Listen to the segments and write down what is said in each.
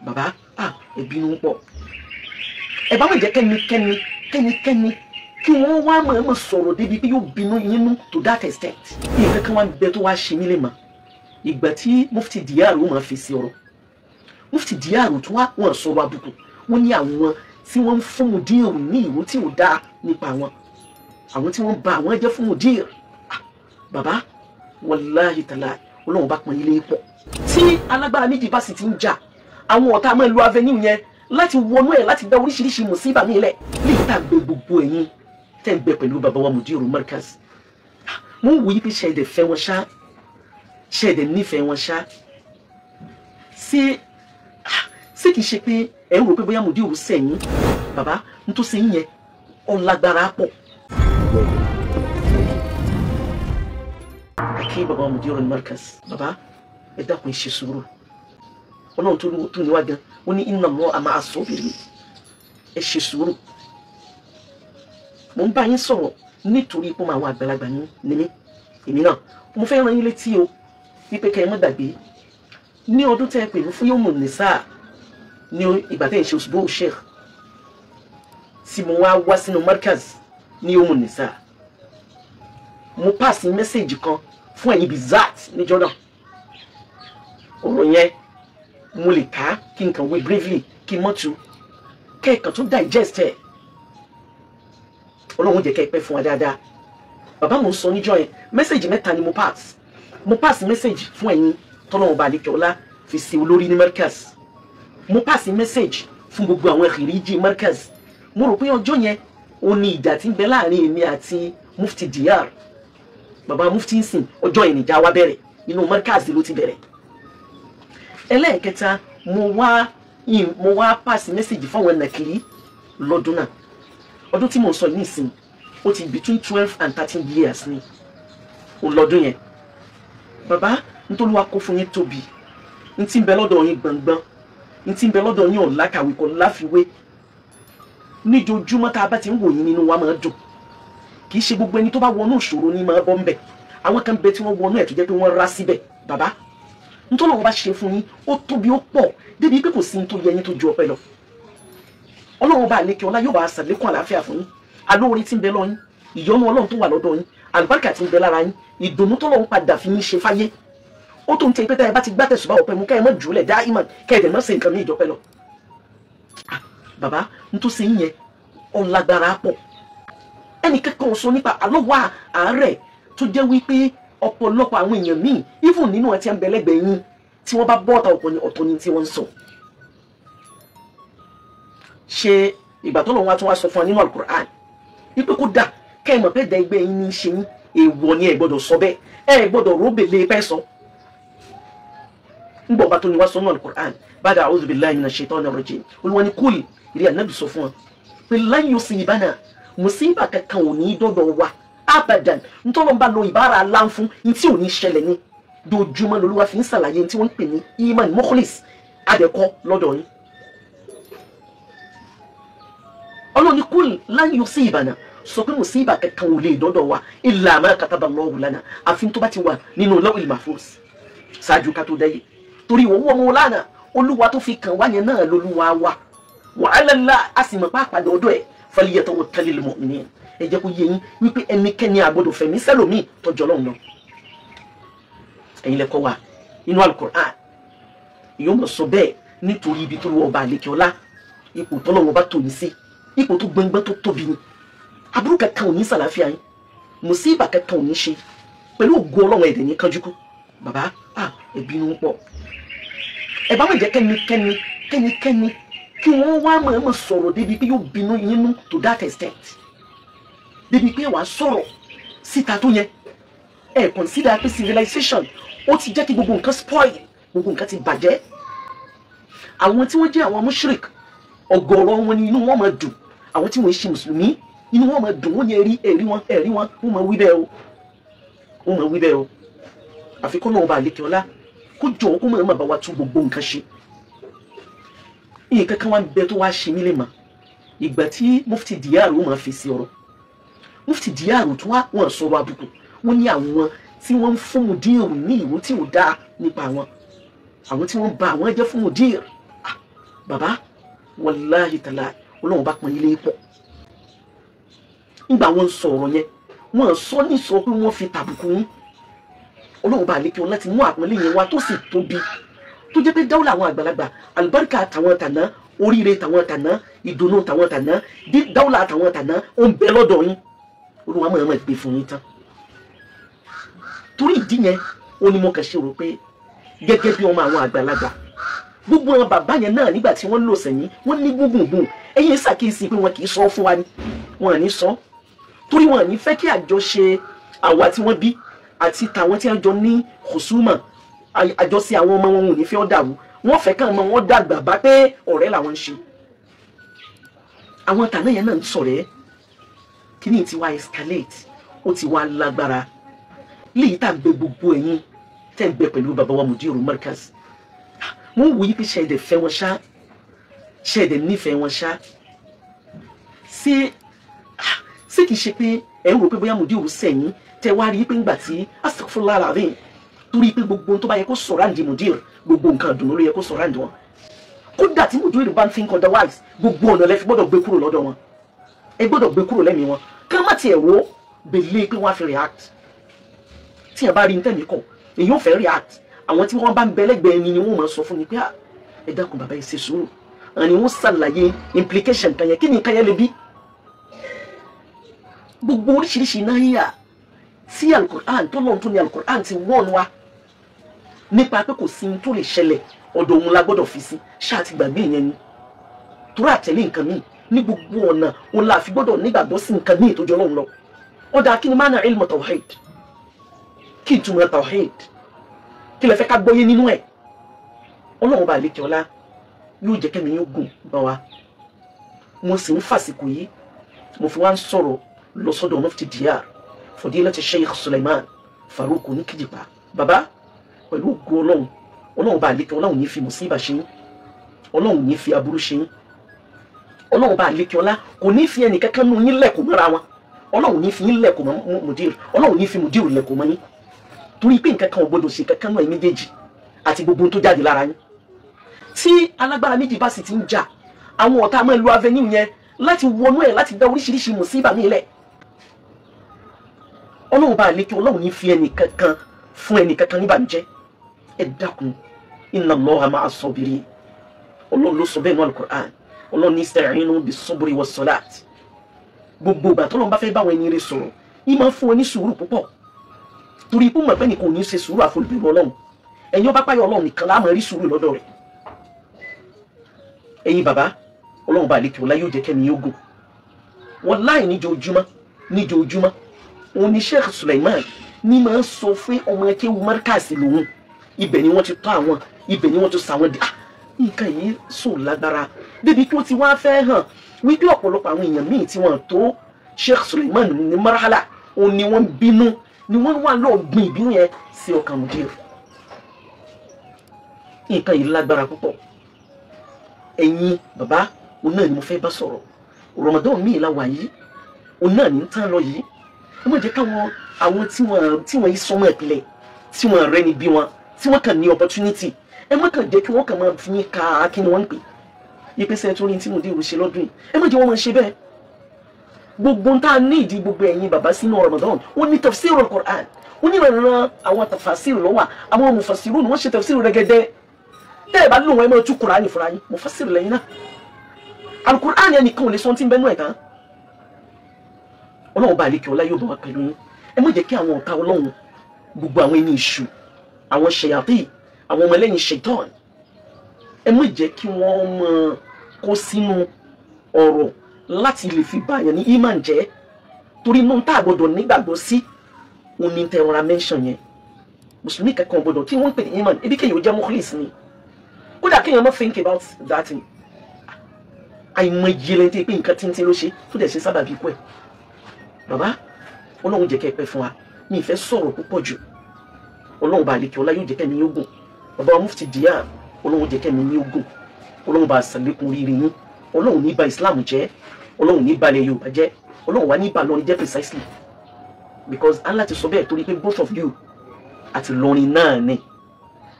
bàbá ìbínú pọ̀ ẹ bá má jẹ́ kẹ́nikẹ́ni kí wọ́n wá mọ̀ sọ̀rọ̀ débi pé yóò bínú yínú to that extent. Nǹkan kan wá bẹ tó wá ṣe mí lè mọ̀ ìgbà tí Mufti Diyar ó máa fi sí ọ̀rọ̀ Mufti Diyar tó wá wọn sọ̀rọ̀ àbùkù wọ́n ní àwọn tí wọ́n ń fún Mudir ní ìró tí ò dáa nípa àwọn tí wọ́n ba àwọn jẹ́ fún Mudir. Bàbá wallahi ta'ala Ọlọ́run bá pọn ilé pọ̀ tí alágbára méjì bá sì ti ń jà àwọn ọ̀tá máa ń lo avenue yẹn láti wọnú ẹ̀ láti dá oríṣiríṣi mùsíbà nílẹ̀ lè tàgbé gbogbo ẹ̀yin tẹ́ ń bẹ pẹ̀lú bàbá wa Mudiru Markaz. Mo ń wò yí pé ṣẹ̀dẹ̀ fẹ́ wọn ṣá ṣẹ̀dẹ̀ nífẹ̀ẹ́ wọn ṣá ṣé kìí ṣe pé ẹ̀ ń rò pé bóyá Mudiru sẹ́yìn bàbá n tó sẹ́yìn yẹn ọ̀làgbára pọ̀. Kí bàbá wa Mudiru Markaz bàbá ẹ dákun ṣe sùúrù Ọlọ́run tó ní wá gan ó ní inna Allaha ma'a as-sabirin ẹ ṣe sùúrù. Mo ń bá yín sọ̀rọ̀ nítorí pé àwọn àgbàlagbà ní mí èmi náà mo fẹ́ rán yín létí o wípé kẹ́ ẹ má gbàgbé ní ọdún tẹ́ ẹ pè mí fún Yawmun Nisa ní ìgbà tẹ́ ẹ ṣe Usbu Sheikh tí mo wá sínú Markaz ní Yawmun Nisa mo pass message kan fún ẹ̀yin bizat níjọ́ náà ọ̀rọ̀ yẹn mo lè ká kí n kàn wé briefly kí n mọ́tu kẹ́ẹ̀kan tó digest ẹ̀ Ọlọ́run jẹ́ kẹ́ ẹ pẹ́ fún wa dáadáa. Bàbá mo ń sọ níjọ́ yẹn mẹ́sẹ̀gì mẹ́ta ni mo pass mẹ́sẹ̀gì fún ẹ̀yin tọ́lọ́run bá àlekè ọlá fi sí olórí ní Markaz mo pass mẹ́sẹ̀gì fún gbogbo àwọn khiriji Markaz. Mo rò pé ọjọ́ yẹn ó ní ìjà tí ń bẹ láàrin èmi àti Mufti Diyar bàbá Mufti ń sìn ọjọ́ yẹn níjà wa bẹ̀rẹ̀ inú Markaz ló ti bẹ̀rẹ̀. Ẹlẹ́ẹ̀kẹta mo wá pass mẹ́sẹ̀gì fún àwọn nàkìrí lọ́dún náà ọdún tí mo sọ ní ìsìn ó ti between 12 and 13 years ni lọ́dún yẹn. Bàbá nítorí wá kó fún yín tóbi ní tí ń bẹ lọ́dọ̀ yín gbọ̀ngbọ̀n ní tí ń bẹ lọ́dọ̀ yín ọ̀làkàwé kò láfiwé níjojúmọ́ tá a bá ti ń wò yín nínú wa máa dùn kì í ṣe gbogbo ẹni tó bá wọnú ìṣòro ní máa bọ́ ń bẹ̀ àwọn kan bẹ tí wọ́n wọnú ẹ̀ tó jẹ́ pé wọ́n rá síbẹ̀. Bàbá nítorí wọn bá ṣe fún yín ó tóbi ó pọ̀ débi pé kò sí ní tó yẹ yín tó ju ọpẹ́ lọ. Ọlọ́run bá àlékè ọlá yóò bá ṣàlékún àlàáfíà fún yín alóore tí ń bẹ lọ yín ìyọ́nú Ọlọ́run tó wà lọ́dọ̀ yín àlùbáríkà tí ń bẹ lára yín ìdùnnú tó lọ́run padà fi yín ṣe fáyé ó tó ń tẹ pẹ́tẹ́ ẹ bá ti gbá tẹ̀sùbá ọ̀pẹ mú kẹ́ ẹ mọ́ jùlẹ̀ dá ìmọ̀ kẹ́ ẹ dẹ̀ mọ́ ṣe nǹkan ní ìjọpẹ́ lọ. Bàbá n tó ṣe yín yẹn ọ̀làgbára pọ̀ ẹnì kẹ́kọ̀ọ́ sọ nípa àlọ́wọ́ àárẹ̀ tó jẹ́ wípé ọ̀pọ̀lọpọ̀ àwọn èèyàn míì even nínú àti àǹbẹ̀lẹ́gbẹ̀ẹ́ yín tí wọ́n bá bọ́ọ̀ta ọ̀tọ̀ ni tí wọ́n ń sọ. Ṣé ìgbà tó lọ́wọ́ wa tún wá sọ fún wa nínú Al-Qur'an wípé kó dà kẹ́ ẹ mọ̀ pé ẹgbẹ́ yín ní í ṣe yín èèwọ̀ ni ẹ gbọ́dọ̀ sọ bẹ́ẹ̀ ẹ gbọ́dọ̀ róbèlè pẹ́ sọ. ń bọ̀ bá tó ní wá sọ nínú Al-Qur'an ba'da a'udhu billahi minash shaitanir rajim Olúwa ní kúlì ìrìn ànábì sọ fún wọn pé lan yusibana mùsíbà kankan ò ní dọ́dọ̀ wa abadan ntọ́lọ́ bá lo ìbára aláǹfún ní tí ò ní ṣẹlẹ̀ ní dojúmọ́ lolúwa fi ń ṣàlàyé tí wọ́n ń pè ní iman mukhlis adẹ́kọ́ lọ́dọ̀ yín. Ọlọ́run ní kúl lan yusibana sọ pé mùsíbà kankan ò lè dọ́dọ̀ wa illa ma kataba Allahu lana àfi tó bá ti wà nínú lawil mahfuz ṣáájú ká tó dáyé torí wọ́n wọ́n mọ́ lánàá olúwa tó fi kàn wá yẹn náà lolúwa wa wa ala Allah a sì mọ̀ pàápàá ọ̀dọ̀ ẹ̀ falyatawakkalil mu'minin ẹ jẹ́ kó yé yín wípé ẹnikẹ́ni àgbọ̀dọ̀ fẹ̀mí sẹ́lòmíì tọ́jú Ọlọ́run lọ. Ẹ̀yin lẹ́kọ́ wa inú Al-Qur'an yóò mọ̀ sọ bẹ́ẹ̀ nítorí ibi tó lọ́wọ́ ọba àlekè ọlá ipò tọ́lọ́wọ́ bá tò ní sí ipò tó gbẹngbẹ́ tó tóbi ni aburú kankan ò ní sàlàáfíà yín mùsíbà kankan ò ní ṣe pẹ̀lú ògo Ọlọ́run ẹ̀dẹ̀ ní kánjúkú. Bàbá ẹ̀bínú pọ̀ ẹ bá wọn jẹ́ kẹ́nikẹ́ni kí wọ́n wá mọ̀ sọ̀rọ̀ débi pé yóò bínú yín to that extent débi pé wàá sọ̀rọ̀ síta tó yẹ ẹ consider pé civilization ó ti jẹ́ kí gbogbo nǹkan spoil gbogbo nǹkan ti bàjẹ́. Àwọn tí wọ́n jẹ́ àwọn mushrik ọ̀gọ̀rọ̀ wọn ni inú wọn máa dùn àwọn tí wọ́n ṣe mùsùlùmí inú wọn máa dùn wọ́n ní ẹ̀rí wọn wọ́n máa wí bẹ́ẹ̀ o àfikún náà ọba àlekè ọlá kó jọ kó máa bá wa tún gbogbo nǹkan ṣe. Nǹkan kan wá bẹ tó wá ṣe mí lè mọ̀ ìgbà tí Mufti Diyar ó máa fi sí ọ̀rọ̀ Mufti Diyar tó wá wọn sọ̀rọ̀ àbùkù wọ́n ní àwọn tí wọ́n ń fún mùdírù ní ìwé tí ò dáa nípa àwọn tí wọ́n bà àwọn jẹ́ fún mùdírù. Bàbá wàláhì tàlá Ọlọ́run bá pọn ilé pọ̀. Nígbà wọ́n sọ ọ̀rọ̀ yẹn wọ́n sọ ní sọ pé wọ́n fi tàbùkù yín. Ọlọ́run bá lékè láti mú àpọ́nlé yẹn wá tó sì tóbi tó jẹ́ pé dáwọ́lá àwọn àgbàlagbà àlùbáríkà tàwọn tàná oríire tàwọn tàná ìdùnnú tàwọn tàná dáwọ́lá tàwọn tàná ó ń bẹ lọ́dọ̀ yín. Olúwa mọ̀ pé fún yín tán. Torí ìdí yẹn ó ní mo kàn ṣe rò pé gẹ́gẹ́ bí ọmọ àwọn àgbàlagbà gbogbo àwọn bàbá yẹn náà nígbà tí wọ́n lò sẹ́yìn wọ́n ní gbùngbùn ẹ̀yin ṣàkíyèsí pé wọn kì í sọ fún wa ni wọn ní sọ torí wọn ní fẹ́ kí àjọṣe àwa tí wọ́n bí àti tàwọn tí wọ́n jọ ní kùsùmọ̀ àjọṣe àwọn ọmọ wọn ò ní fẹ́ ọ́ dàrú wọ́n fẹ́ kàn mọ́ wọn dàgbà bá pé ọ̀rẹ́ làwọn ń ṣe. Àwọn tàná yẹn náà ń sọ̀rẹ́ kí ni ti wá escalate ó ti wá lágbára léyìí tá à ń gbé gbogbo ẹ̀yin tẹ́ ń gbé pẹ̀lú bàbá wa Mudiru Markaz. Wọ́n wò yí pé ṣẹ̀dẹ̀ fẹ́ wọn ṣá ṣẹ̀dẹ̀ nífẹ̀ẹ́ wọn ṣá ṣé kìí ṣe pé ẹ̀ ń rò pé bóyá Mudiru sẹ́yìn tẹ́ wá rí pé ńgbà tí astaghfirullah alazim torí pé gbogbo tó bá yẹ kó sọ̀rọ̀ àǹdí Mudiru gbogbo nǹkan dùn ló yẹ kó sọ̀rọ̀ àǹdí wọn. Kódà tí Mudiru bá ń think otherwise gbogbo ọ̀nà lẹ fi gbọ́dọ̀ gbé kúrò lọ́dọ̀ wọn ẹ gbọ́dọ̀ gbé kúrò lẹ́mìí wọn ká má tiẹ̀ wo bèlè pé wọ́n á fi react. Tí ẹ bá rí ntẹ́mi kọ̀ èyí ò fẹ́ react àwọn tí wọ́n bá ń bẹ lẹ́gbẹ̀ẹ́ ẹni ni wọ́n máa sọ fún mi pé ẹ dákun bàbá yìí ṣe sùúrù àní wọ́n ṣàlàyé implication kan yẹn kí ni nǹkan yẹn lè bí. Gbogbo oríṣiríṣi náírà tí alukur'an tó lọ́n tó ní alukur'an ti wọ́n wa nípa pé kò sí tó lè ṣẹlẹ̀ ọ̀dọ̀ òun la gbọ́dọ̀ fi sí ṣáà ti gbàgbé yẹn ni torí àtẹ̀lé nǹkan míì ní gbogbo ọ̀nà òun la fi gbọ́dọ̀ nígbàgbọ́ sí nǹkan míì tó jọ lọ́hùn lọ. Ọ̀dà kí ni mánà ilmu tawhid kí ìtumọ̀ tawhid kí lẹ fẹ́ ká gbọ́yé nínú ẹ̀. Ọlọ́run bá lékè ọlá yóò jẹ́ kẹ́mi yóò gùn bá wa. Mo sì ń fàsìkò yìí mo fi wá ń sọ̀rọ̀ lọ sọ́dọ̀ Mufti Diyar Fadilati Sheikh Suleiman Farouk Oníkìjìpá. Bàbá pẹ̀lú ògo Ọlọ́run bá lékè Ọlọ́run ní fi mùsíbà ṣe yín Ọlọ́run ní fi aburú ṣe yín Ọlọ́run bá lékè ọlá kò ní fi ẹnì kankan nù yín lẹ̀kùn mọ́ra wọn Ọlọ́run ní fi yín lẹ̀kùn mọ́ Mudiru Ọlọ́run ní fi Mudiru lẹ̀kùn mọ́ yín torí pé nǹkan kan ò gbọdọ̀ ṣe kankan náà méjèèjì àti gbogbo tó jáde lára yín. Tí alágbára méjì bá sì ti ń jà àwọn ọ̀tá máa lo avenue yẹn láti wọnú ẹ̀ láti dá oríṣiríṣi mùsíbà mi lẹ̀. Ọlọ́run bá lékè Ọlọ́run ní fi ẹnì kankan fún ẹnì kankan níbànújẹ́. Ẹ dákun inna Allaha ma'a as-sabirin Ọlọ́run ló sọ bẹ́ẹ̀ ní Al-Qur'an Ọlọ́run ní ista'inu bis-sabri was-salat. Gbogbo ìgbà tọ́lọ́run bá fẹ́ báwọn ẹni rẹ̀ sọ̀rọ̀ yìí máa ń fún wọn ní sùúrù púpọ̀ torí ipò mọ̀ pé nìkan ò ní ṣe sùúrù àfolùbẹ̀rù Ọlọ́run ẹ̀yin ọba páyọ̀ Ọlọ́run nìkan láàmú rí sùúrù lọ́dọ̀ rẹ̀. Ẹ̀yin bàbá Ọlọ́run bá lékè ọlá yóò jẹ́ kẹ́mi yóò gùn wallahi níjojúmọ́ òun ni Sheikh Suleiman ní máa ń sọ fún ọmọ ẹkẹ́wù Markaz lòun ibẹ̀ ni wọ́n ti tọ́ àwọn ibẹ̀ ni wọ́n ti sàwọn dì nǹkan yìí sùn lágbára débi kí ó ti wá fẹ́ hàn wípé ọ̀pọ̀lọpọ̀ àwọn èèyàn míì tí wọ́n tó Sheikh Suleiman ní marhala òun ni wọ́n bínú ni wọ́n wà lọ́ọ̀ gbin ìbínú yẹn sí ọkàn Mudiru. Nǹkan yìí lágbára púpọ̀. Ẹ̀yin bàbá òun náà ni mo fẹ́ bá sọ̀rọ̀ Ramadan míì la wà yìí òun náà ní ń tán lọ yìí ẹ má jẹ́ káwọn àwọn tí wọ́n yìí sọmọ ìpìlẹ̀ tí wọ́n rẹ́ ni bí wọn tí wọ́n kàn ní opportunity ẹ má kàn jẹ́ kí wọ́n kàn máa fi yín ka kí ni wọ́n ń pè ìpèsè tó rí tí Mudiru ṣe lọ́dún yìí ẹ má jẹ́ wọ́n máa ṣe bẹ́ẹ̀. Gbogbo tá a ní ìdí gbogbo ẹ̀yin bàbá sínú Ramadan ó ní tafsir al-Qur'an ó ní ìrànlọ́wọ́ àwọn tafasir lọ́wọ́ àwọn mufassirun wọ́n ṣe tafsir rẹ̀gẹ́dẹ́ tẹ́ ẹ bá lò wọ́n ẹ máa tú Qur'an fúnra yín mufassir lẹ́yìn náà al-Qur'an yẹn nìkan ò lè sọ tí ń bẹ́nu ẹ̀ tán. Ọlọ́run bá lékè ọlá yóò bọ̀ wá pẹ̀lú yín ẹ má jẹ́ kí àwọn ọ̀tá Ọlọ́run gbogbo àwọn ẹni ìṣù àwọn ṣẹ̀yàtì àwọn ọmọ ẹlẹ́yìn ṣaitan ẹ má jẹ́ kí wọ́n máa kó sínú ọ̀rọ̀ láti lè fi báyàn ní iman jẹ́ torí inú tá a gbọ́dọ̀ nígbàgbọ́ sí òun ní tẹ̀wọ́ra mention yẹn mùsùlùmí kankan gbọ́dọ̀ kí wọ́n pè ní iman ebi kéèyàn jẹ́ mukhlis ni kódà kéèyàn má think about that thing àìmọye lẹ́yìn tí pé nǹkan tíntín ló ṣe tó dẹ̀ ṣe sábàbí ikú ẹ̀. Bàbá Ọlọ́run jẹ́ kẹ́ ẹ pẹ́ fún wa mi ìfẹ́ sọ̀rọ̀ púpọ̀ jù Ọlọ́run bá lékè ọlá yóò jẹ́ kẹ́mi yóò gùn bàbá Mufti Diyar Ọlọ́run jẹ́ kẹ́mi yóò gùn Ọlọ́run bá ṣàlékún rírì yín Ọlọ́run ní ba Islam jẹ́ Ọlọ́run ní balẹ̀ Yorùbá jẹ́ Ọlọ́run wá ní balọ̀ ní jẹ́ precisely because Allah ti sọ bẹ́ẹ̀ torí pé both of you àti lọrin náà ni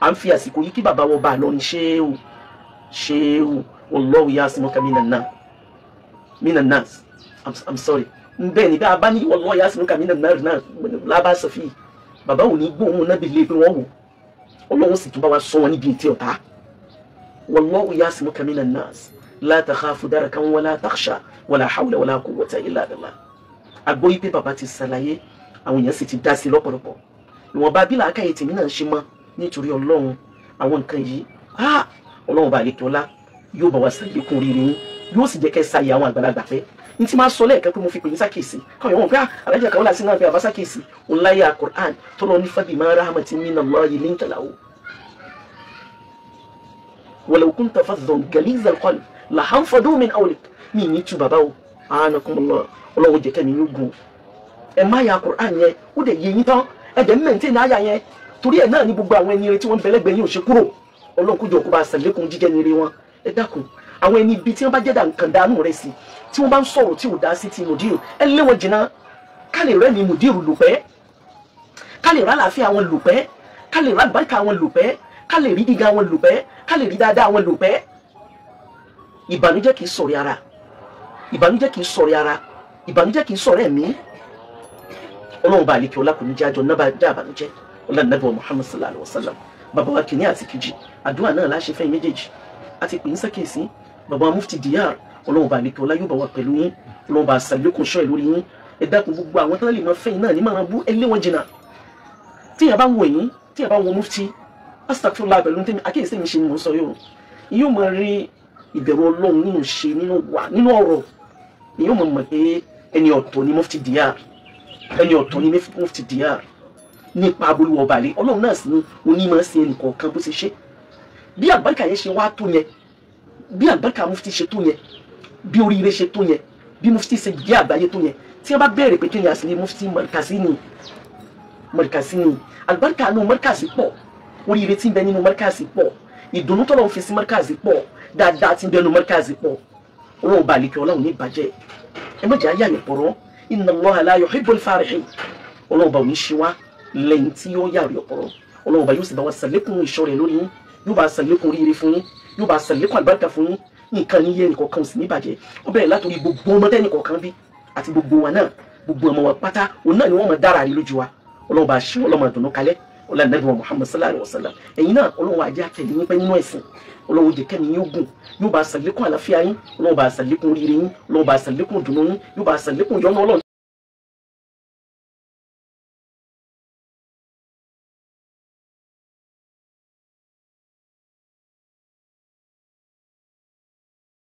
à ń fi àsìkò yìí kí bàbá wọn bá lọrin ṣéwù wallahu yasimuka minan nas I'm sorry bẹ́ẹ̀ ni bí a bá ní wallahu yasimuka minan nar náà lábá sọ fi bàbá ò ní gbóhùn náà bí lè pé wọ́n wò ọlọ́run sì tún bá wa sọ wọn níbi tí ọ̀tá wallahu yasimuka minan nas la takhafu darakan wala takhsha wala hawla wala quwwata illa billah. Àgbọ́ yìí pé bàbá ti ṣàlàyé àwọn èèyàn sì ti dá sí lọ́pọ̀lọpọ̀ ìwọ̀nba bí làákàyè tèmi náà ṣe mọ́ nítorí ọlọ́run àwọn nǹkan yìí ọlọ́run bá lè tọ́lá yóò bá wa ṣàlékún rírì yín yóò sì jẹ́ kẹ́ ṣàyè àwọn àgbàlagbà fẹ́ ní tí máa sọ lẹ́ẹ̀kan pé mo fi pè ní sákèsì káwọn èèyàn wọn pé alájà kan láti náà pé àbá sákèsì òun láyé Al-Qur'an tó lọ ní fabima rahmatin minallahi linta lahu walau kunta faddan galizal qalbi lahanfadu min hawlik mi ní tu bàbá o anakumullah ọlọ́run jẹ́ kẹ́mi yóò gùn ẹ má ya Qur'an yẹn ó dẹ̀ yé yín tán ẹ dẹ̀ mẹ́ǹtẹ́ náà yà yẹn torí ẹ̀ náà ní gbogbo àwọn ẹni rẹ tí wọ́n ń bẹ̀lẹ́gbẹ̀ẹ́ yín ò ṣe kúrò ọlọ́run kó jọ kó bá a ṣàlékún jíjẹ́ ní ire wọn ẹ dákun àwọn ẹni ibi tí wọ́n bá jẹ́dà nǹkan dánú rẹ̀ sí tí wọ́n bá ń sọ̀rọ̀ tí ò dá sí ti mùdírù ẹ lé wọn jìnnà ká lè rẹ́ ni mùdírù lò pẹ́ ká lè rà láàfin àwọn lò pẹ́ ká lè rà àlùbáríkà àwọn lò pẹ́ ká lè rí gíga àwọn lò pẹ́ ká lè rí dáadáa àwọn lò pẹ́. ìbànújẹ́ kì í sọ̀rọ̀ ara ìbànújẹ́ kì í sọ̀rọ̀ ara ìbànújẹ́ kì í sọ̀rọ̀ ẹ̀mí ọlọ́run bá àlekè ọlá kò ní jẹ́ àjọ náà bá dá àbànújẹ́ ọlá nàbẹ̀ wa Muhammad sallallahu alayhi wa sallam bàbá wa kìíní àti kejì àdúrà náà láṣẹ fẹ́ méjèèjì àti pè ń sàkíyèsí bàbá wa mufti Diyar ọlọ́run bá àlekè ọlá yóò bá wa pẹ̀lú yín ọlọ́run bá ṣàlékún ṣọ́ ẹ̀ lórí yín ẹ dákun gbogbo àwọn tó lè máa fẹ́ yín náà ní máa bú ẹ lé wọn jìnnà tíyàn bá ń wò yín tíyàn bá ń wo mufti astagfirullah pẹ̀lú tèmi àkíyèsí mi ṣe ni mò ń sọ yóò máa rí ìbẹ̀rù ọlọ́run nínú ṣe nínú ọ̀rọ̀ yóò mọ̀ pé ẹni ọ̀tọ̀ ni mufti Diyar ẹni ọ̀tọ̀ ni mufti Diyar nípa abolúwọ̀ balẹ̀ ọlọ́run náà sì ni onímọ̀ sí ẹnì kọ̀ọ̀kan bó ṣe ṣe bí àgbàríkà yẹn ṣe wá tó yẹn bí àgbàríkà mufti ṣe tó yẹn bí oríire ṣe tó yẹn bí mufti ṣe jẹ́ àgbáyé tó yẹn tí wọ́n bá bẹ̀rẹ̀ pé kí ni àṣírí mufti Markazini àgbàríkà nù Markazi pọ̀ oríire tí ń bẹ nínú Markazi pọ̀ ìdùnnú tọ́lọ́ fi sí Markazi pọ̀ dáadáa tí ń bẹ nínú Markazi pọ̀ ọlọ́run balẹ̀ kí ọlọ́run ní ìbàjẹ́ ẹ má jẹ́ ayé àyẹ̀pọ̀rọ̀ inna Allaha la yuhibbul farihin ọlọ́run bá òní ṣe wá lẹ́yìn tí ó yàrá ọ̀pọ̀rọ̀ ọlọ́run bá yóò sì bá wa ṣàlékún ìṣọ́ rẹ̀ lórí yín yóò bá ṣàlékún oríire fún yín yóò bá ṣàlékún àlùbáríkà fún yín nǹkan ní yé nìkọ̀ọ̀kan sì ní ìbàjẹ́ ó bẹ̀rẹ̀ látòrí gbogbo ọmọdé nìkọ̀ọ̀kan bí àti gbogbo wa náà gbogbo ọmọ wa pátá òun náà ni wọ́n mọ̀ dára rí lójú wa ọlọ́run bá ṣe ọlọ́mọ àdùnnú kalẹ̀ ọlọ́run nàbí wa Muhammad sallallahu alayhi wa sallam ẹ̀yin náà ọlọ́run wa jẹ́ àtẹ̀lé yín pẹ́ nínú ẹ̀sìn ọlọ́run jẹ́ kẹ́mi yóò gùn yóò bá ṣàlékún àlàáfíà yín ọlọ́run bá ṣàlékún oríire yín ọlọ́run bá ṣàlékún ìdùnnú yín yóò bá ṣàlékún ìyọ́nú ọlọ́run